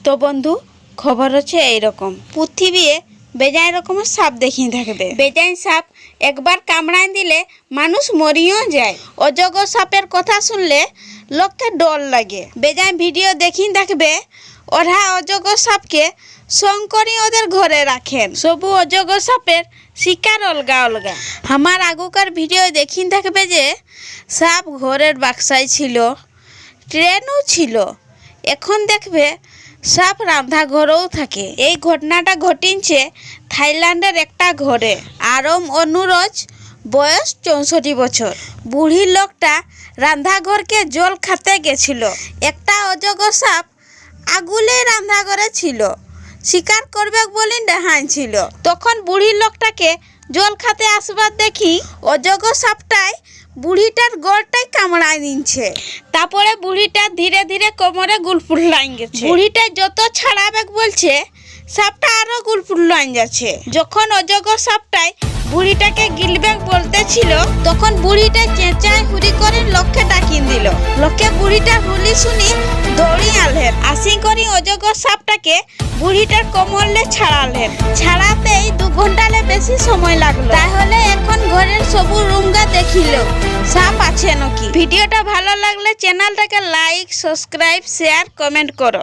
তো বন্ধু খবর হচ্ছে এইরকম, পৃথিবীতে বেজায় রকমের সাপ দেখিয়ে থাকবে। বেজায় সাপ একবার কামড়ায় দিলে মানুষ মরিও যায়। অজগর সাপের কথা শুনলে লোককে ডর লাগে। বেজায় ভিডিও দেখিয়ে থাকবে, ওরা অজগর সাপকে শঙ্করী ওদের ঘরে রাখেন। সবু অজগর সাপের শিকার অলগা অলগা। আমার আগকার ভিডিও দেখিয়ে থাকবে যে সাপ ঘরের বাক্সায় ছিল, ট্রেনও ছিল। এখন দেখবে সাপ রান্না ঘরেও থাকে। এই ঘটনাটা ঘটিছে থাইল্যান্ডের একটা ঘরে। আরম অনুরোজ, বয়স 64 বছর। বুড়ি লোকটা রান্নাঘরকে জল খাতে গেছিল। একটা অজগর সাপ আগুলে রান্নাঘরে ছিল, শিকার করবে বলে দেখাইছিল। তখন বুড়ি লোকটাকে জল খাতে আসবার দেখি অজগর সাপটাই বুড়িটার গড়টাই কামড়ায় নিচ্ছে। তারপরে বুড়িটা ধীরে ধীরে কোমরে গুলফুল লাইন গেছে। বুড়িটা যত ছাড়াবে বলছে সাপটা আরো গুলফুল লাইন যাচ্ছে। যখন অজগর সাপটাই বুড়িটাকে গিলবে বলতেছিল, তখন বুড়িটা চেঁচায় হুড়ি করে লোককে ডাকিয়ে দিল। লোকে বুড়িটার হুলি শুনি দৌড়ি আনলেন। আসি করি অজগর সাপটাকে বুড়িটার কোমরে ছাড়ালেন। ছাড়াতেই 2 ঘন্টালে বেশি সময় লাগলো। তাহলে এখন ঘরের সবু রুমগা দেখিল সাপ আছে নাকি। ভিডিওটা ভালো লাগলে চ্যানেলটাকে লাইক, সাবস্ক্রাইব, শেয়ার, কমেন্ট করো।